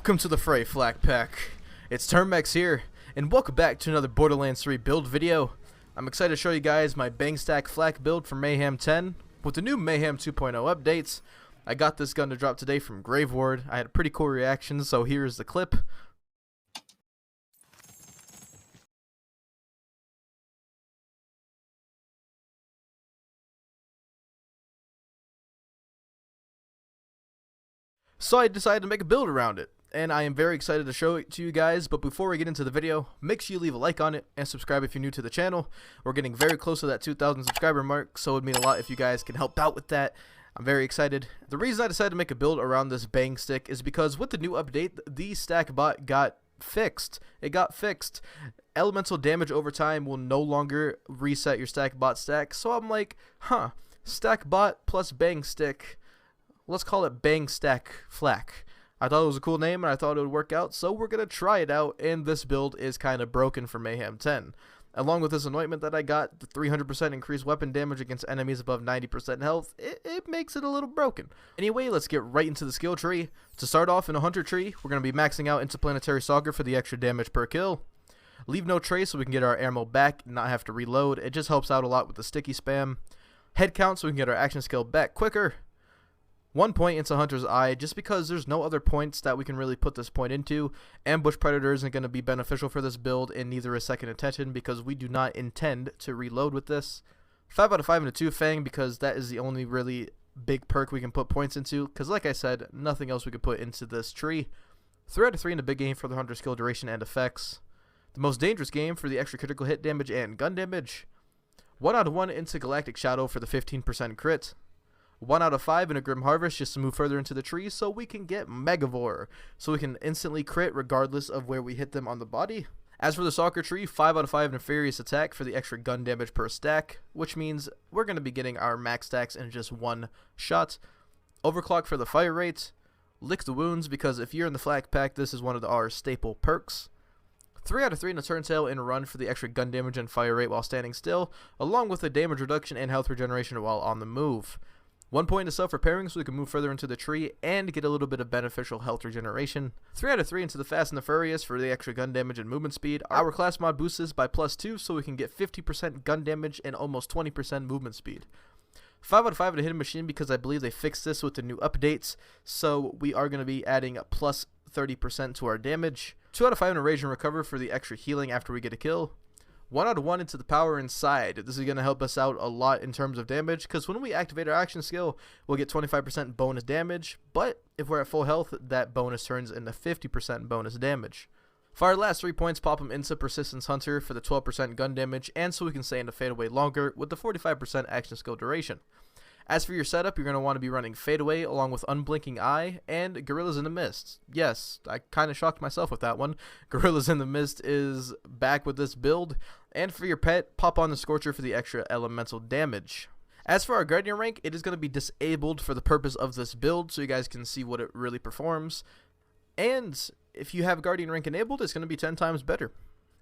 Welcome to the fray, Flak Pack. It's Termex here, and welcome back to another Borderlands 3 build video. I'm excited to show you guys my bang stack flak build for Mayhem 10. With the new Mayhem 2.0 updates, I got this gun to drop today from Grave Ward. I had a pretty cool reaction, so here's the clip. So I decided to make a build around it, and I am very excited to show it to you guys. But before we get into the video, make sure you leave a like on it and subscribe if you're new to the channel. We're getting very close to that 2,000 subscriber mark, so it would mean a lot if you guys can help out with that. I'm very excited. The reason I decided to make a build around this bang stick is because with the new update, the stack bot got fixed. It got fixed. Elemental damage over time will no longer reset your stack bot stack. So I'm like, stack bot plus bang stick. Let's call it Bang Stack Flak. I thought it was a cool name and I thought it would work out, so we're going to try it out, and this build is kind of broken for Mayhem 10. Along with this anointment that I got, the 300% increased weapon damage against enemies above 90% health, it makes it a little broken. Anyway, let's get right into the skill tree. To start off in a hunter tree, we're going to be maxing out Interplanetary Soccer for the extra damage per kill. Leave no trace so we can get our ammo back and not have to reload. It just helps out a lot with the sticky spam. Head count so we can get our action skill back quicker. 1 point into Hunter's Eye, just because there's no other points that we can really put this point into. Ambush Predator isn't going to be beneficial for this build, and neither is Second Attention, because we do not intend to reload with this. 5 out of 5 into 2 Fang, because that is the only really big perk we can put points into, because like I said, nothing else we could put into this tree. 3 out of 3 in the big game for the Hunter skill duration and effects. The most dangerous game for the extra critical hit damage and gun damage. 1 out of 1 into Galactic Shadow for the 15% crit. 1 out of 5 in a Grim Harvest just to move further into the tree so we can get Megavore, so we can instantly crit regardless of where we hit them on the body. As for the Soccer tree, 5 out of 5 in a Furious Attack for the extra gun damage per stack, which means we're going to be getting our max stacks in just one shot. Overclock for the fire rate. Lick the Wounds, because if you're in the Flak Pack, this is one of our staple perks. 3 out of 3 in a Turntail and Run for the extra gun damage and fire rate while standing still, along with the damage reduction and health regeneration while on the move. 1 point is self-repairing so we can move further into the tree and get a little bit of beneficial health regeneration. 3 out of 3 into the Fast and the Furious for the extra gun damage and movement speed. Our class mod boosts this by +2 so we can get 50% gun damage and almost 20% movement speed. 5 out of 5 in a Hidden Machine, because I believe they fixed this with the new updates, so we are going to be adding a +30% to our damage. 2 out of 5 in a Rage and Recover for the extra healing after we get a kill. 1 out of 1 into the Power Inside. This is going to help us out a lot in terms of damage, because when we activate our action skill, we'll get 25% bonus damage, but if we're at full health, that bonus turns into 50% bonus damage. For our last 3 points, pop them into Persistence Hunter for the 12% gun damage, and so we can stay in the fadeaway longer with the 45% action skill duration. As for your setup, you're going to want to be running Fadeaway along with Unblinking Eye and Gorillas in the Mist. Yes, I kind of shocked myself with that one. Gorillas in the Mist is back with this build. And for your pet, pop on the Scorcher for the extra elemental damage. As for our Guardian rank, it is going to be disabled for the purpose of this build, so you guys can see what it really performs. And if you have Guardian rank enabled, it's going to be 10 times better.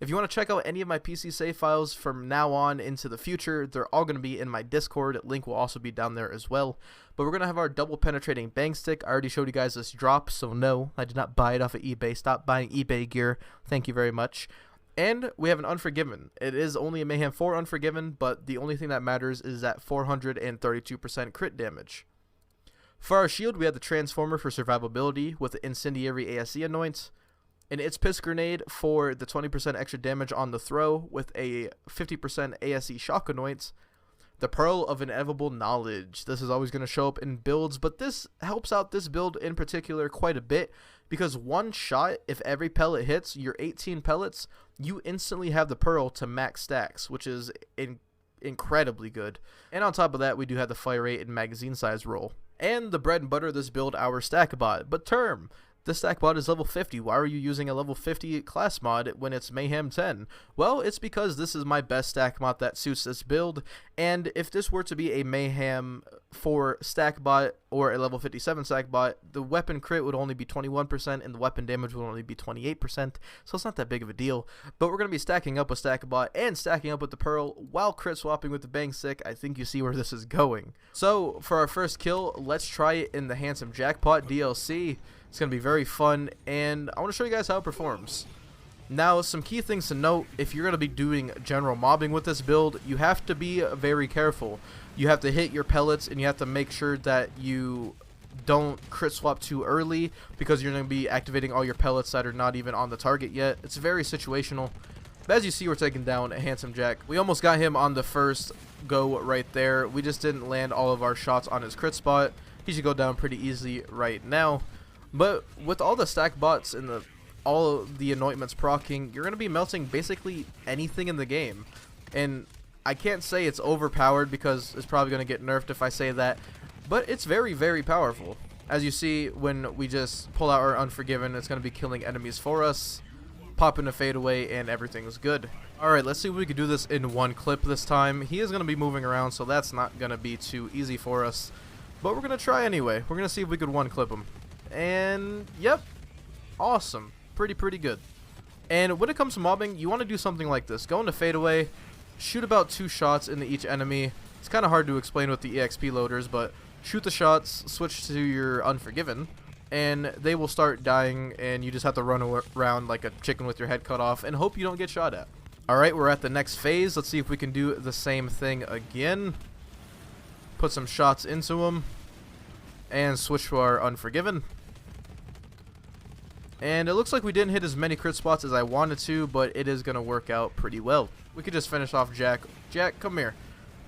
If you want to check out any of my PC save files from now on into the future, they're all going to be in my Discord. Link will also be down there as well. But we're going to have our double penetrating bang stick. I already showed you guys this drop, so no, I did not buy it off of eBay. Stop buying eBay gear. Thank you very much. And we have an Unforgiven. It is only a Mayhem 4 Unforgiven, but the only thing that matters is that 432% crit damage. For our shield, we have the Transformer for survivability with the Incendiary ASE Anoint. And its Piss Grenade for the 20% extra damage on the throw with a 50% ASE Shock Anoint. The Pearl of Inevitable Knowledge. This is always going to show up in builds, but this helps out this build in particular quite a bit, because one shot, if every pellet hits your 18 pellets, you instantly have the Pearl to max stacks, which is incredibly good. And on top of that, we do have the fire rate and magazine size roll. And the bread and butter of this build, our stack bot. But Term, the stack bot is level 50. Why are you using a level 50 class mod when it's Mayhem 10? Well, it's because this is my best stack mod that suits this build, and if this were to be a Mayhem 4 stack bot or a level 57 stack bot, the weapon crit would only be 21% and the weapon damage would only be 28%, so it's not that big of a deal. But we're going to be stacking up with stack bot and stacking up with the Pearl while crit swapping with the bang stick. I think you see where this is going. So for our first kill, let's try it in the Handsome Jackpot DLC. It's going to be very fun, and I want to show you guys how it performs. Now, some key things to note: if you're going to be doing general mobbing with this build, you have to be very careful. You have to hit your pellets, and you have to make sure that you don't crit swap too early, because you're going to be activating all your pellets that are not even on the target yet. It's very situational. But as you see, we're taking down Handsome Jack. We almost got him on the first go right there. We just didn't land all of our shots on his crit spot. He should go down pretty easy right now. But with all the stack bots and all of the anointments proccing, you're going to be melting basically anything in the game. And I can't say it's overpowered, because it's probably going to get nerfed if I say that, but it's very, very powerful. As you see, when we just pull out our Unforgiven, it's going to be killing enemies for us, pop in a fadeaway, and everything's good. Alright, let's see if we can do this in one clip this time. He is going to be moving around, so that's not going to be too easy for us, but we're going to try anyway. We're going to see if we could one clip him. And yep, awesome. Pretty good. And when it comes to mobbing, you want to do something like this: go into fadeaway, shoot about 2 shots into each enemy. It's kind of hard to explain with the EXP loaders, but shoot the shots, switch to your Unforgiven, and they will start dying, and you just have to run around like a chicken with your head cut off and hope you don't get shot at. Alright, we're at the next phase. Let's see if we can do the same thing again. Put some shots into him and switch to our Unforgiven. And it looks like we didn't hit as many crit spots as I wanted to, but it is going to work out pretty well. We could just finish off Jack. Jack, come here.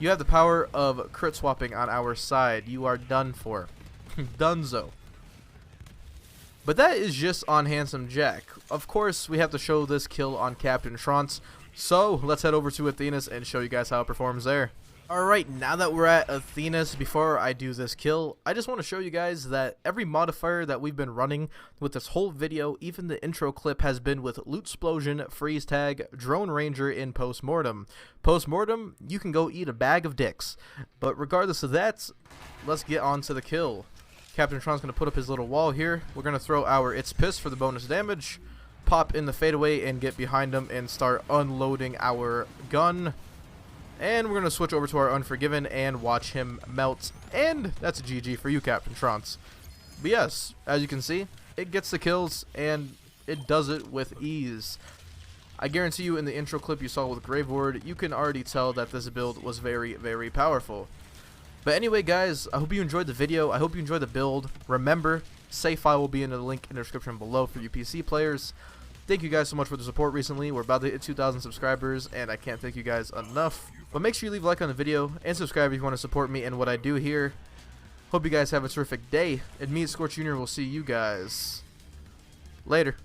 You have the power of crit swapping on our side. You are done for. Dunzo. But that is just on Handsome Jack. Of course, we have to show this kill on Captain Trance. So, let's head over to Athena's and show you guys how it performs there. Alright, now that we're at Athena's, before I do this kill, I just want to show you guys that every modifier that we've been running with this whole video, even the intro clip, has been with Loot Explosion, Freeze Tag, Drone Ranger, and Postmortem. Postmortem, you can go eat a bag of dicks. But regardless of that, let's get on to the kill. Captain Tron's going to put up his little wall here. We're going to throw our It's Piss for the bonus damage, pop in the fadeaway, and get behind him and start unloading our gun. And we're going to switch over to our Unforgiven and watch him melt. And that's a GG for you, Captain Trance. But yes, as you can see, it gets the kills, and it does it with ease. I guarantee you, in the intro clip you saw with Grave Ward, you can already tell that this build was very, very powerful. But anyway, guys, I hope you enjoyed the video. I hope you enjoyed the build. Remember, save file will be in the link in the description below for you PC players. Thank you guys so much for the support recently. We're about to hit 2,000 subscribers, and I can't thank you guys enough. But make sure you leave a like on the video and subscribe if you want to support me and what I do here. Hope you guys have a terrific day, and me, Scorch Jr., will see you guys later.